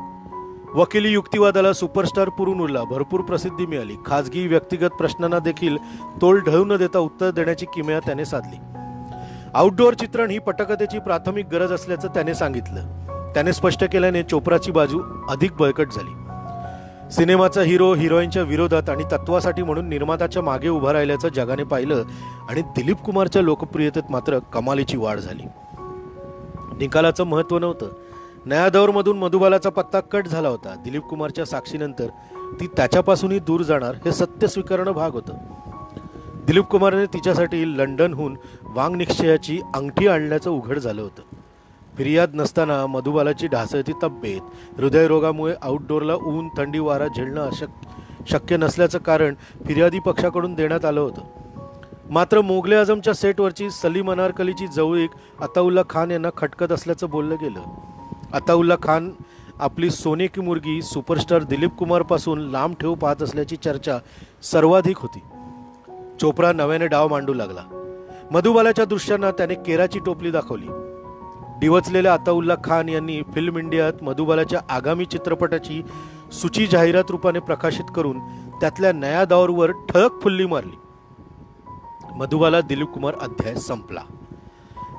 वकिली युक्तिवादाला सुपरस्टार पुरून उरला. भरपूर प्रसिद्धी मिळाली. खाजगी व्यक्तिगत प्रश्नांना देखील तोल ढळू न देता उत्तर देण्याची किमया त्याने साधली. आउटडोअर चित्रण ही पटकथेची प्राथमिक गरज असल्याचं त्याने सांगितलं. त्याने स्पष्ट केल्याने चोप्राची बाजू अधिक बळकट झाली. सिनेमाचा हिरो हिरोईनच्या विरोधात आणि तत्वासाठी म्हणून निर्मात्याच्या मागे उभा राहिल्याचं जगाने पाहिलं आणि दिलीप कुमारच्या लोकप्रियतेत मात्र कमालीची वाढ झाली. निकालाचं महत्त्व नव्हतं. नया दौरमधून मधुबालाचा पत्ता कट झाला होता. दिलीप कुमारच्या साक्षीनंतर ती त्याच्यापासूनही दूर जाणार हे सत्य स्वीकारणं भाग होतं. दिलीप कुमारने तिच्यासाठी लंडनहून वांग निश्चयाची अंगठी आणल्याचं उघड झालं होतं. फिर्याद नसताना मधुबालाची ढासळती तब्येत, हृदयरोगामुळे आउटडोअरला ऊन थंडी वारा झेलणं शक्य नसल्याचं कारण फिर्यादी पक्षाकडून देण्यात आलं होतं. मात्र मोगले आझमच्या सेटवरची सलीम अनारकलीची जवळीक अताउल्ला खान यांना खटकत असल्याचं बोललं गेलं. अताउल्ला खान आपली सोने की मुर्गी सुपरस्टार दिलीप कुमारपासून लांब ठेवू पाहत असल्याची चर्चा सर्वाधिक होती. चोप्रा नव्याने डाव मांडू लागला. मधुबालाच्या दृश्यांना त्याने केराची टोपली दाखवली. डिवचलेल्या अताउल्ला खान यांनी फिल्म इंडियात मधुबालाच्या आगामी चित्रपटाची सूची जाहिरात रूपाने प्रकाशित करून त्यातल्या नया दौरवर ठळक फुल्ली मारली. मधुबाला दिलीप कुमार अध्याय संपला.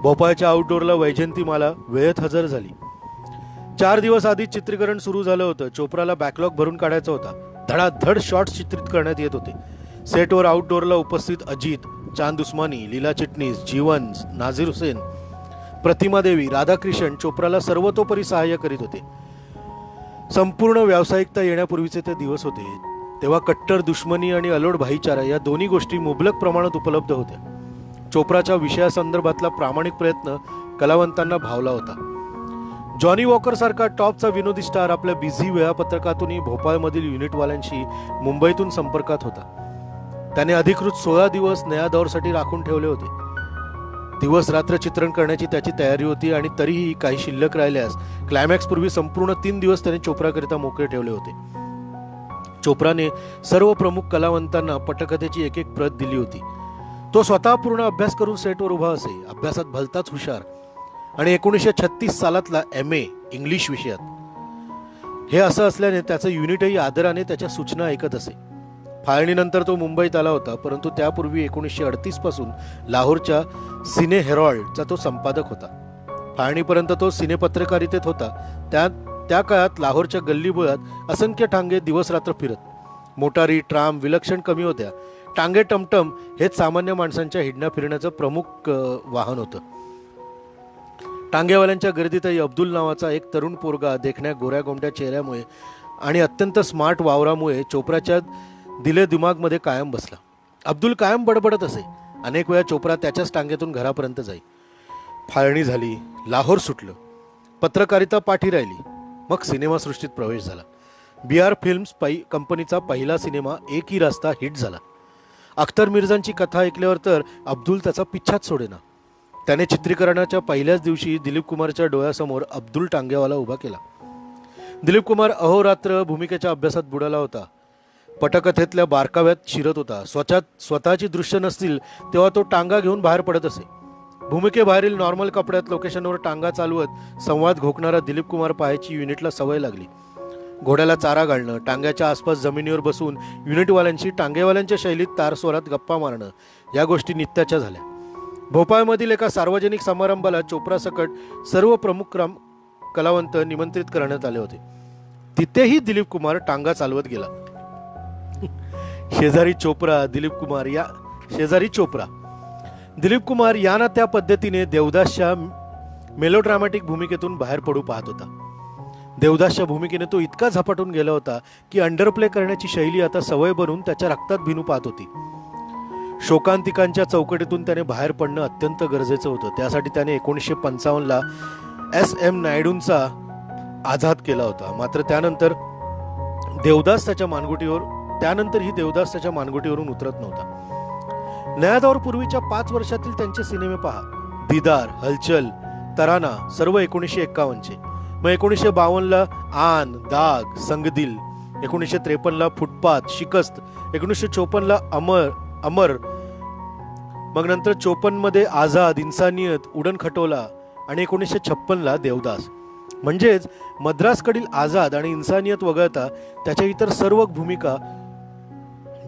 भोपाळच्या आउटडोअरला वैजयंती माला वेळेत हजर झाली. 4 दिवस आधी चित्रीकरण सुरू झालं होतं. चोप्राला बॅकलॉग भरून काढायचा होता. धडाधड शॉट्स चित्रित करण्यात येत होते. सेटवर आउटडोअरला उपस्थित अजित, चांद उस्मानी, लीला चिटणीस, जीवन, नाझीर हुसेन, प्रतिमा देवी, राधाकृष्ण चोप्राला सर्वतोपरी सहाय्य करीत होते. संपूर्ण व्यावसायिकता येण्यापूर्वीचे ते दिवस होते. तेव्हा कट्टर दुश्मनी आणि अलोट भाईचारा या दोन्ही गोष्टी मुबलक प्रमाणात उपलब्ध होत्या. चोप्राच्या विषयासंदर्भातला प्रामाणिक प्रयत्न कलावंतांना भावला होता. जॉनी वॉकर सारखा टॉपचा विनोदी स्टार आपल्या बिझी वेळापत्रकातूनही भोपाळमधील युनिटवाल्यांशी मुंबईतून संपर्कात होता. त्याने अधिकृत 16 दिवस नया दौरसाठी राखून ठेवले होते. दिवस रात्र चित्रण करण्याची त्याची तयारी होती आणि तरीही काही शिल्लक राहिल्यास क्लायमॅक्स पूर्वी संपूर्ण 3 दिवस त्याने चोप्राकरिता मोकळे ठेवले होते. चोप्राने सर्व प्रमुख कलावंतांना पटकथेची एक एक प्रत दिली होती. तो स्वतः पूर्ण अभ्यास करून सेटवर उभा असे. अभ्यासात भलताच हुशार आणि 1936 सालातला MA इंग्लिश विषयात. हे असं असल्याने त्याचं युनिटही आदराने त्याच्या सूचना ऐकत असे. फाळणीनंतर तो मुंबईत आला होता, परंतु त्यापूर्वी 1938 पासून लाहोरच्या सिने हेरॉल्डचा तो संपादक होता. फाळणीपर्यंत तो सिने पत्रकारितेत होता. त्या काळात लाहोरच्या गल्लीबोळात असंख्य टांगे दिवस रात्र फिरत. मोटारी, ट्राम विलक्षण कमी होत्या. टांगे टमटम हेच सामान्य माणसांच्या हिंडण्या फिरण्याचं प्रमुख वाहन होतं. टांगेवाल्यांच्या गर्दीतही अब्दुल नावाचा एक तरुण पोरगा देखण्या गोऱ्या गोमट्या चेहऱ्यामुळे आणि अत्यंत स्मार्ट वावरामुळे चोप्राच्या दिले दिमागमध्ये कायम बसला. अब्दुल कायम बडबडत असे. अनेक वेळा चोप्रा त्याच्याच टांगेतून घरापर्यंत जाई. फाळणी झाली, लाहोर सुटलं, पत्रकारिता पाठी राहिली. मग सिनेमासृष्टीत प्रवेश झाला. BR फिल्म्स कंपनीचा पहिला सिनेमा एक ही रास्ता हिट झाला. अख्तर मिर्झांची कथा ऐकल्यावर तर अब्दुल त्याचा पिच्छाच सोडेना. त्याने चित्रीकरणाच्या पहिल्याच दिवशी दिलीप कुमारच्या डोळ्यासमोर अब्दुल टांगेवाला उभा केला. दिलीप कुमार अहोरात्र भूमिकेच्या अभ्यासात बुडाला होता. पटकथेतल्या बारकाव्यात शिरत होता. स्वतःची दृश्य नसतील तेव्हा तो टांगा घेऊन बाहेर पडत असे. भूमिकेबाहेरील नॉर्मल कपड्यात लोकेशनवर टांगा चालवत संवाद घोकणारा दिलीप कुमार पाहायची युनिटला सवय लागली. घोड्याला चारा घालणं, टांग्याच्या आसपास जमिनीवर बसून युनिटवाल्यांशी टांगेवाल्यांच्या शैलीत तारस्वरात गप्पा मारणं या गोष्टी नित्याच्या झाल्या. भोपाळमधील एका सार्वजनिक समारंभाला चोप्रा सकट सर्व प्रमुख कलावंत निमंत्रित करण्यात आले होते. तिथेही दिलीप कुमार टांगा चालवत गेला. शेजारी दिलीप कुमार या ना त्या पद्धतीने देवदासच्या मेलोड्रामॅटिक भूमिकेतून बाहेर पडू पाहत होता. देवदासच्या भूमिकेने तो इतका झपाटून गेला होता की अंडरप्ले करण्याची शैली आता सवय बनून त्याच्या रक्तात भिनू पाहत होती. शोकांतिकांच्या चौकटीतून त्याने बाहेर पडणं अत्यंत गरजेचं होतं. त्यासाठी त्याने 1955ला S.M. नायडूंचा आझाद केला होता. मात्र त्यानंतरही देवदास त्याच्या मानगुटीवरून उतरत नव्हता. नया दौर पूर्वीच्या 5 वर्षातील त्यांचे सिनेमे पहा. दीदार, हलचल, तराना सर्व 1951चे. मग 1952ला आन, दाग, संगदिल, 1953ला फुटपाथ, शिकस्त, 1954ला अमर, मग नंतर 54मध्ये आझाद, इन्सानियत, उडन खटोला आणि 1956ला देवदास. म्हणजेच मद्रासकडील आझाद आणि इन्सानियत वगळता त्याच्या इतर सर्व भूमिका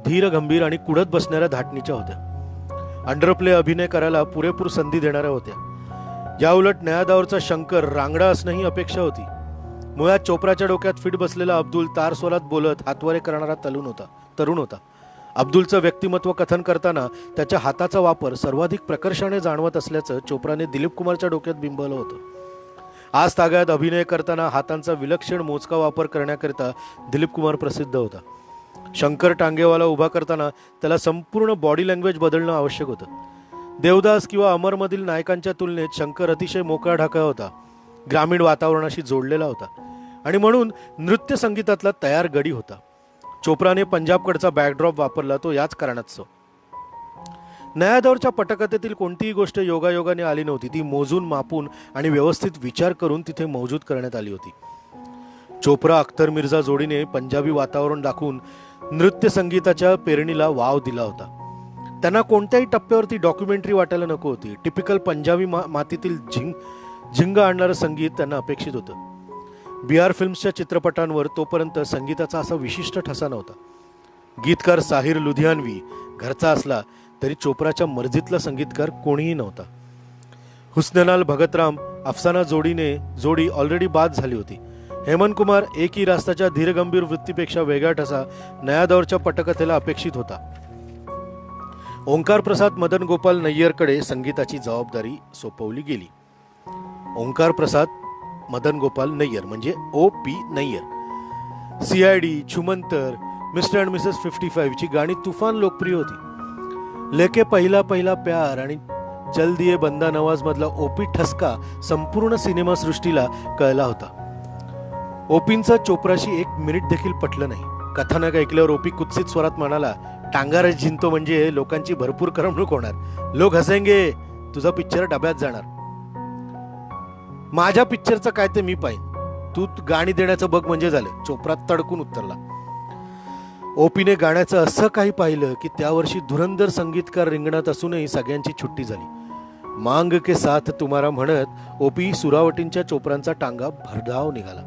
धीर, गंभीर आणि कुडत बसणाऱ्या धाटणीच्या होत्या. अंडरप्ले अभिनय करायला पुरेपूर संधी देणाऱ्या होत्या. या उलट नया दौरचा शंकर रांगडा असणंही अपेक्षा होती. मुळात चोप्राच्या डोक्यात फिट बसलेला अब्दुल तारस्वरात बोलत हातवारे करणारा तरुण होता. अब्दुलचं व्यक्तिमत्व कथन करताना त्याच्या हाताचा वापर सर्वाधिक प्रकर्षाने जाणवत असल्याचं चोप्राने दिलीप कुमारच्या डोक्यात बिंबवलं होतं. आज तागायत अभिनय करताना हातांचा विलक्षण मोजका वापर करण्याकरिता दिलीप कुमार प्रसिद्ध होता. शंकर टांगेवाला उभा करताना त्याला संपूर्ण बॉडी लँग्वेज बदलणं आवश्यक होतं. देवदास किंवा अमरमधील नायकांच्या तुलनेत शंकर अतिशय मोकळा ढाकळा होता, ग्रामीण वातावरणाशी जोडलेला होता आणि म्हणून नृत्य संगीतातला तयार गडी होता. चोप्राने पंजाबकडचा बॅकड्रॉप वापरला तो याच कारणास्तव. नया दौरच्या पटकथेतील कोणतीही गोष्ट योगायोगाने आली नव्हती. ती मोजून, मापून आणि व्यवस्थित विचार करून तिथे मौजूद करण्यात आली होती. चोप्रा अख्तर मिर्झा जोडीने पंजाबी वातावरण दाखवून नृत्य संगीताच्या पेरणीला वाव दिला होता. त्यांना कोणत्याही टप्प्यावरती डॉक्युमेंटरी वाटायला नको होती. टिपिकल पंजाबी मातीतील झिंग आणणारं संगीत त्यांना अपेक्षित होतं. BR फिल्म्सच्या चित्रपटांवर तोपर्यंत संगीताचा असा विशिष्ट ठसा नव्हता. गीतकार साहिर लुधियानवी घरचा असला तरी चोप्राच्या मर्जीतला संगीतकार कोणीही नव्हता. हुस्नलाल भगतराम अफसाना जोडी ऑलरेडी बाद झाली होती. हेमंत कुमार एक ही रास्ताच्या धीरगंभीर वृत्तीपेक्षा वेगळा ठसा नया दौरच्या पटकथेला अपेक्षित होता. ओंकार प्रसाद मदन गोपाल नय्यरकडे संगीताची जबाबदारी सोपवली गेली. ओंकार प्रसाद मदन गोपाल नय्यर म्हणजे O.P. Nayyar. CID, Chhoomantar, Mr and Mrs 55 ची गाणी तुफान लोकप्रिय होती. लेके पहिला पहिला प्यार आणि चल दिये बंदा नवाज मधला OP ठसका संपूर्ण सिनेमासृष्टीला कळला होता. ओपींचं चोप्राशी 1 मिनिट देखील पटलं नाही. कथानक ऐकल्यावर OP कुत्सित स्वरात म्हणाला, टांगारच जिंतो म्हणजे लोकांची भरपूर करमणूक होणार, लोक हसेंगे, तुझा पिक्चर डब्यात जाणार. माझ्या पिक्चरचं काय ते मी पाहिन, तू गाणी देण्याचं बघ म्हणजे झालं. चोप्रा तडकून उत्तरला. ओपीने गाण्याचं असं काही पाहिलं की त्या वर्षी धुरंधर संगीतकार रिंगणात असूनही सगळ्यांची छुट्टी झाली. मांग के साथ तुम्हारा म्हणत OP सुरावटींच्या चोप्रांचा टांगा भरधाव निघाला.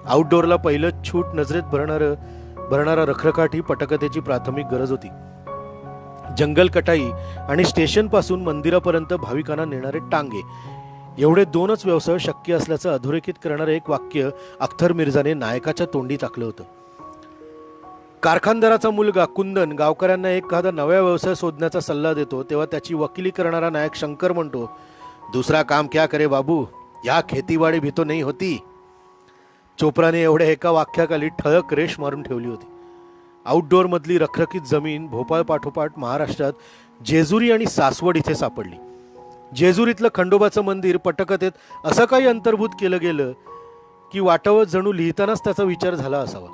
आउटडोअरला पहिलं छूट नजरेत भरणारा रखरखाट ही पटकथेची प्राथमिक गरज होती. जंगल कटाई आणि स्टेशन पासून मंदिरापर्यंत भाविकांना नेणारे टांगे एवढे 2च व्यवसाय शक्य असल्याचं अधोरेखित करणारे एक वाक्य अख्तर मिर्झाने नायकाच्या तोंडी टाकलं होतं. कारखानदाराचा मुलगा कुंदन गावकऱ्यांना एखादा नवा व्यवसाय शोधण्याचा सल्ला देतो तेव्हा त्याची वकिली करणारा नायक शंकर म्हणतो, दुसरा काम क्या करे बाबू, या खेतीवाडी भी तो नहीं होती. चोप्राने एवढ्या एका वाक्याखाली ठळक रेष मारून ठेवली होती. आउटडोअर मधली रखरखीत जमीन भोपाळ पाठोपाठ महाराष्ट्रात जेजुरी आणि सासवड इथे सापडली. जेजुरीतलं खंडोबाचं मंदिर पटकथेत असं काही अंतर्भूत केलं गेलं की वाटावं जणू लिहितानाच त्याचा विचार झाला असावा.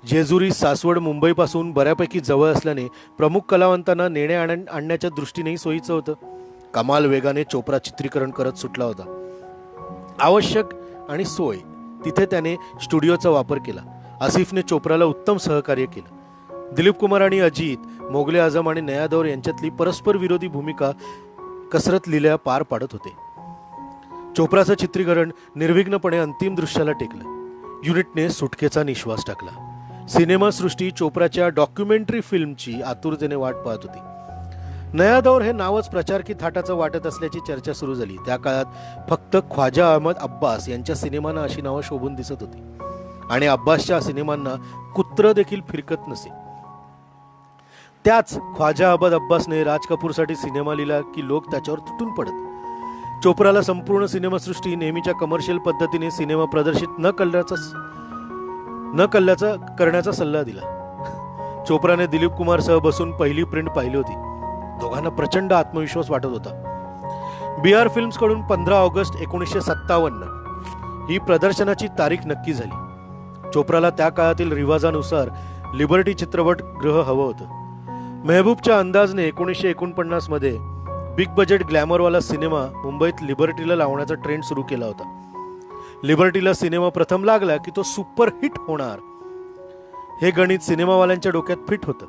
जेजुरी सासवड मुंबईपासून बऱ्यापैकी जवळ असल्याने प्रमुख कलावंतांना नेणे आणण्याच्या दृष्टीनेही सोयीचं होतं. कमाल वेगाने चोप्रा चित्रीकरण करत सुटला होता. आवश्यक आणि सोय तिथे त्याने स्टुडिओचा वापर केला. आसिफने चोप्राला उत्तम सहकार्य केलं. दिलीप कुमार आणि अजित, मोगले आझम आणि नया दौर यांच्यातली परस्पर विरोधी भूमिका कसरत लिल्या पार पाडत होते. चोप्राचं चित्रीकरण निर्विघ्नपणे अंतिम दृश्याला टेकलं. युनिटने सुटकेचा निश्वास टाकला. सिनेमासृष्टी चोप्राच्या डॉक्युमेंटरी फिल्मची आतुरतेने वाट पाहत होती. नया दौर हे नावच प्रचारकी थाटाचं वाटत असल्याची चर्चा सुरू झाली. त्या काळात फक्त ख्वाजा अहमद अब्बास यांच्या सिनेमांना अशी नावं शोभून दिसत होती आणि अब्बासच्या सिनेमांना कुत्र देखील फिरकत नसे. त्याच ख्वाजा अहमद अब्बासने राज कपूरसाठी सिनेमा लिहिला की लोक त्याच्यावर तुटून पडत. चोप्राला संपूर्ण सिनेमासृष्टी नेहमीच्या कमर्शियल पद्धतीने सिनेमा प्रदर्शित न करण्याचा सल्ला दिला. चोप्राने दिलीप कुमारसह बसून पहिली प्रिंट पाहिली होती. दोघांना प्रचंड आत्मविश्वास वाटत होता. BR फिल्म्स कडून 15 ऑगस्ट 1957 ही प्रदर्शनाची तारीख नक्की झाली. चोप्राला त्या काळातील रिवाजानुसार लिबर्टी चित्रपट गृह हवं होतं. मेहबूबच्या अंदाजने 1949 मध्ये बिग बजेट ग्लॅमरवाला सिनेमा मुंबईत लिबर्टीला लावण्याचा ट्रेंड सुरू केला होता. लिबर्टीला सिनेमा प्रथम लागला की तो सुपरहिट होणार हे गणित सिनेमावाल्यांच्या डोक्यात फिट होतं.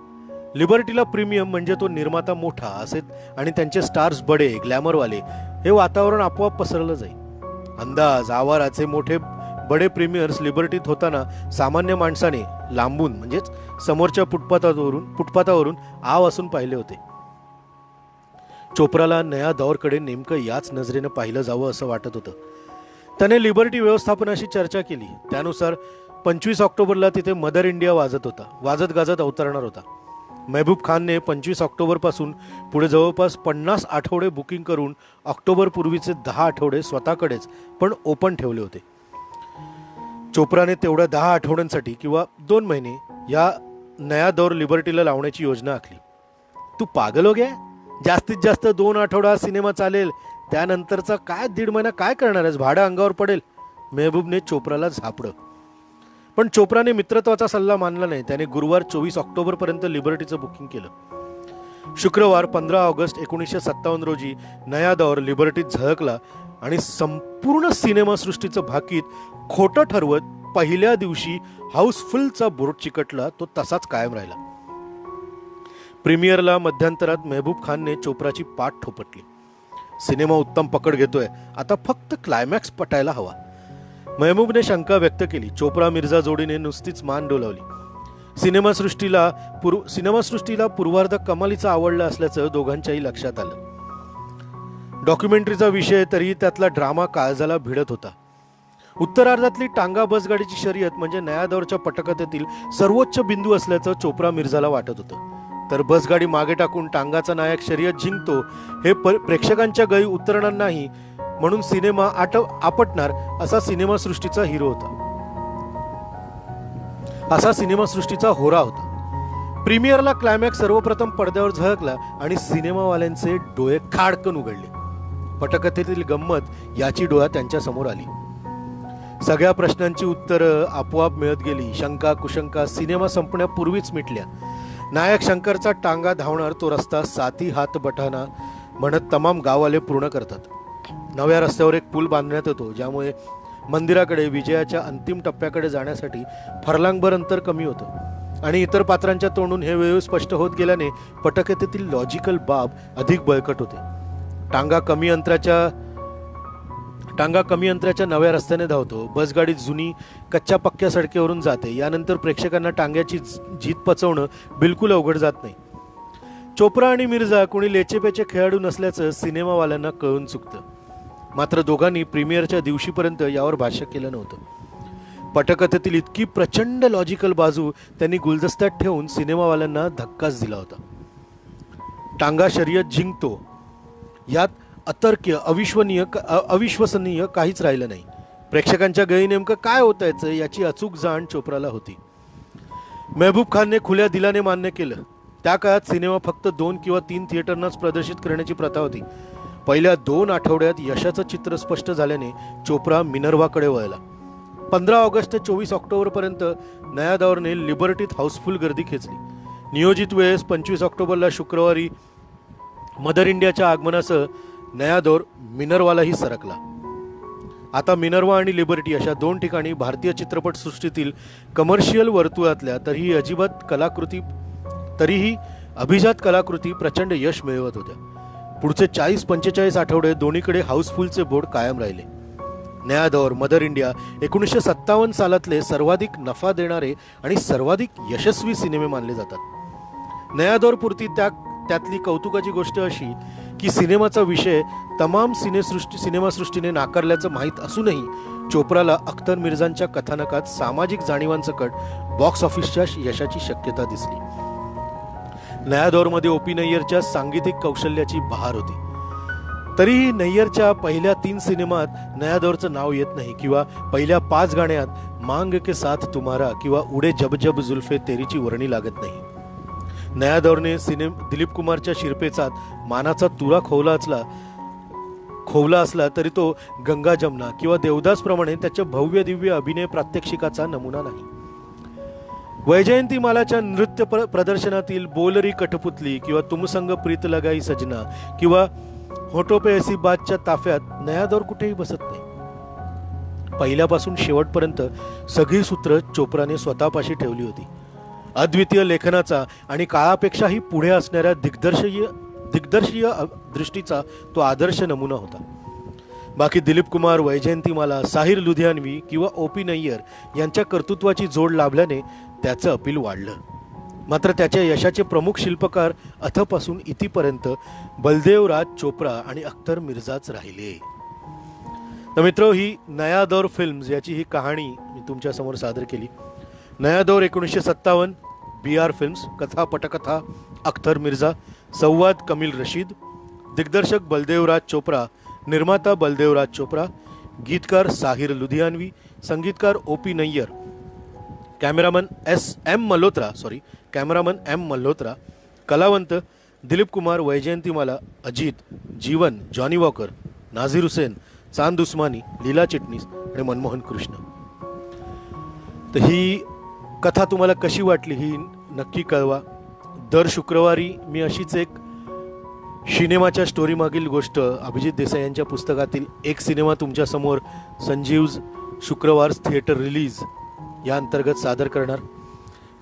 लिबर्टीला प्रीमियम म्हणजे तो निर्माता मोठा असे आणि त्यांचे स्टार्स बडे ग्लॅमरवाले हे वातावरण आपोआप पसरलं जाईल. अंदाज आवाराचे मोठे बडे प्रीमियर्स लिबर्टीत होताना सामान्य माणसाने लांबून म्हणजेच समोरच्या फुटपाथावरून आव असून पाहिले होते. चोप्राला नया दौरकडे नेमकं याच नजरेनं पाहिलं जावं असं वाटत होतं. त्याने लिबर्टी व्यवस्थापनाशी चर्चा केली. त्यानुसार 25 ऑक्टोबरला तिथे मदर इंडिया वाजत गाजत अवतरणार होता. मेहबूब खानने 25 ऑक्टोबर पासून पुढे जवळपास 50 आठवडे बुकिंग करून ऑक्टोबर पूर्वीचे 10 आठवडे स्वतःकडेच पण ओपन ठेवले होते. चोप्राने तेवढ्या 10 आठवड्यांसाठी किंवा 2 महिने या नया दौर लिबर्टीला लावण्याची योजना आखली. तू पागल हो गया? जास्तीत जास्त 2 आठवडा सिनेमा चालेल, त्यानंतरचा काय 1.5 महिना काय करणार आहेस? भाडं अंगावर पडेल. मेहबूबने चोप्राला झापडं. पण चोप्राने मित्रत्वाचा सल्ला मानला नाही. त्याने गुरुवार 24 ऑक्टोबर पर्यंत लिबर्टीचं बुकिंग केलं. शुक्रवार 15 ऑगस्ट 1957 रोजी नया दौर लिबर्टीत झळकला आणि संपूर्ण सिनेमासृष्टीचं भाकीत खोटं ठरवत पहिल्या दिवशी हाऊसफुलचा बोर्ड चिकटला. तो तसाच कायम राहिला. प्रीमियरला मध्यंतरात मेहबूब खानने चोप्राची पाठ थोपटली. सिनेमा उत्तम पकड घेतोय, आता फक्त क्लायमॅक्स पटायला हवा. मेहबूबने शंका व्यक्त केली. चोप्रा मिर्झा जोडीने नुसतीच मान डोलावली. सिनेमासृष्टीला पूर्वार्ध कमालीचा आवडला असल्याचं दोघांच्याही लक्षात आलं. डॉक्युमेंटरीचा विषय तरी त्यातला ड्रामा काळजाला भिडत होता. उत्तरार्धातली टांगा बसगाडीची शर्यत म्हणजे नया दौरच्या पटकथेतील सर्वोच्च बिंदू असल्याचं चोप्रा मिर्झाला वाटत होतं. तर बसगाडी मागे टाकून टांगाचा नायक शर्यत जिंकतो हे प्रेक्षकांच्या गळी उतरणार नाही म्हणून सिनेमा आपटणार असा सिनेमासृष्टीचा हिरो होता. असा सिनेमासृष्टीचा होरा होता. प्रीमियरला क्लायमॅक्स सर्वप्रथम पडद्यावर झळकला आणि सिनेमावाल्यांचे डोळे खाडकन उघडले. पटकथेतील गंमत याची डोळा त्यांच्या समोर आली. सगळ्या प्रश्नांची उत्तरं आपोआप मिळत गेली. शंका कुशंका सिनेमा संपण्यापूर्वीच मिटल्या. नायक शंकरचा टांगा धावणार तो रस्ता 7 हात बटाना म्हणत तमाम गाववाले पूर्ण करतात. नव्या रस्त्यावर एक पूल बांधण्यात येतो ज्यामुळे मंदिराकडे विजयाच्या अंतिम टप्प्याकडे जाण्यासाठी फरलांगभर अंतर कमी होतं आणि इतर पात्रांच्या तोंडून हे वेळ स्पष्ट होत गेल्याने पटकथेतील लॉजिकल बाब अधिक बळकट होते. टांगा कमी अंतराच्या नव्या रस्त्याने धावतो. बसगाडी जुनी कच्च्या पक्क्या सडकेवरून जाते. यानंतर प्रेक्षकांना टांग्याची जीत पचवणं बिलकुल अवघड जात नाही. चोप्रा आणि मिर्झा कोणी लेचेपेचे खेळाडू नसल्याचं सिनेमावाल्यांना कळून चुकतं. मात्र दोघांनी प्रीमियरच्या दिवशीपर्यंत यावर भाष्य केलं नव्हतं. पटकथेतील इतकी प्रचंड लॉजिकल बाजू त्यांनी गुलदस्त्यात ठेवून सिनेमावाल्यांना धक्काच दिला होता. टांगा शर्यत जिंकतो यात अतर्क्य अविश्वसनीय काहीच राहिलं नाही. प्रेक्षकांच्या गळी नेमकं काय होतायचं याची अचूक जाण चोप्राला होती. मेहबूब खानने खुल्या दिलाने मान्य केलं. त्या काळात सिनेमा फक्त 2 किंवा 3 थिएटरनाच प्रदर्शित करण्याची प्रथा होती. पहिल्या 2 आठवड्यात यशाचं चित्र स्पष्ट झाल्याने चोप्रा मिनर्वाकडे वळला. 15 ऑगस्ट ते 24 ऑक्टोबर पर्यंत नया दौरने लिबर्टीत हाऊसफुल गर्दी खेचली. नियोजित वेळेस 25 ऑक्टोबरला शुक्रवारी मदर इंडियाच्या आगमनासह नया दौर मिनर्वालाही सरकला. आता मिनर्वा आणि लिबर्टी अशा 2 ठिकाणी भारतीय चित्रपटसृष्टीतील कमर्शियल वर्तुळातल्या तरीही अभिजात कलाकृती प्रचंड यश मिळवत होत्या. पुढचे 40-45 आठवडे दोन्हीकडे हाऊसफुलचे बोर्ड कायम राहिले. नया दौर, मदर इंडिया 1957 सालातले सर्वाधिक नफा देणारे आणि सर्वाधिक यशस्वी सिनेमे मानले जातात. नया दौर पुरती त्यातली कौतुकाची गोष्ट अशी की सिनेमाचा विषय तमाम सिनेमासृष्टीने नाकारल्याचं माहीत असूनही चोप्राला अख्तर मिर्झांच्या कथानकात सामाजिक जाणीवांसकट बॉक्स ऑफिसच्या यशाची शक्यता दिसली. नया दौरमध्ये ओपी नय्यरच्या सांगीतिक कौशल्याची बहार होती. तरीही नय्यरच्या पहिल्या 3 सिनेमात नया दौरचं नाव येत नाही किंवा पहिल्या 5 गाण्यात मांग के साथ तुम्हारा किंवा उडे जब जब जुल्फे तेरीची वर्णी लागत नाही. नया दौरने दिलीप कुमारच्या शिरपेचात मानाचा तुरा खोवला असला तरी तो गंगा जमुना किंवा देवदास प्रमाणे त्याच्या भव्य दिव्य अभिनय प्रात्यक्षिकाचा नमुना नाही. वैजयंतीमालाच्या नृत्य प्रदर्शनातील बोलरी कठपुतली किंवा तुमसंग प्रीत लगाई सजना किंवा होठों पे ऐसी बातच्या ताफ्यात नया दौर कुठेही बसत नाही. पहिल्यापासून शेवटपर्यंत सगळी सूत्र चोप्राने स्वतःपाशी ठेवली होती. अद्वितीय लेखनाचा आणि काळापेक्षाही पुढे असणाऱ्या दिग्दर्शीय दृष्टीचा तो आदर्श नमुना होता. बाकी दिलीप कुमार, वैजयंतीमाला, साहिर लुधियानवी किंवा ओपी नय्यर यांच्या कर्तृत्वाची जोड लाभल्याने त्याचं अपील वाढलं. मात्र त्याच्या यशाचे प्रमुख शिल्पकार अथपासून इथपर्यंत बलदेवराज चोप्रा आणि अख्तर मिर्झाच राहिले. तर मित्र, ही नया दौर फिल्म्स याची ही कहाणी मी तुमच्या समोर सादर केली. नया दौर 1957, BR फिल्म्स, कथा पटकथा अख्तर मिर्झा, संवाद कमिल रशीद, दिग्दर्शक बलदेवराज चोप्रा, निर्माता बलदेवराज चोप्रा, गीतकार साहिर लुधियानवी, संगीतकार ओपी नय्यर, कॅमेरामन एम मल्होत्रा, कलावंत दिलीप कुमार, वैजयंतीमाला, अजित, जीवन, जॉनी वॉकर, नाझीर हुसेन, चांद उस्मानी, लीला चिटणीस आणि मनमोहन कृष्ण. तर ही कथा तुम्हाला कशी वाटली ही नक्की कळवा. दर शुक्रवारी मी अशीच एक सिनेमाच्या स्टोरी मागील गोष्ट अभिजित देसाई यांच्या पुस्तकातील एक सिनेमा तुमच्यासमोर संजीव्ज शुक्रवार थिएटर रिलीज या अंतर्गत सादर करणार.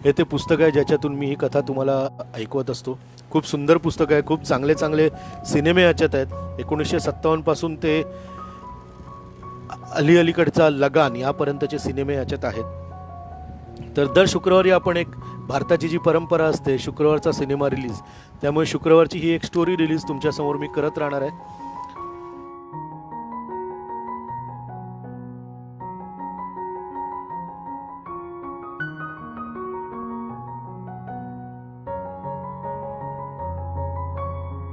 हे ते पुस्तक आहे ज्याच्यातून मी ही कथा तुम्हाला ऐकवत असतो. खूप सुंदर पुस्तक आहे. खूप चांगले चांगले सिनेमे याच्यात आहेत. 1957 पासून ते अलीकडचा लगान यापर्यंतचे सिनेमे याच्यात आहेत. तर दर शुक्रवारी आपण एक भारताची जी परंपरा असते शुक्रवारचा सिनेमा रिलीज, त्यामुळे शुक्रवारची ही एक स्टोरी रिलीज तुमच्यासमोर मी करत राहणार आहे.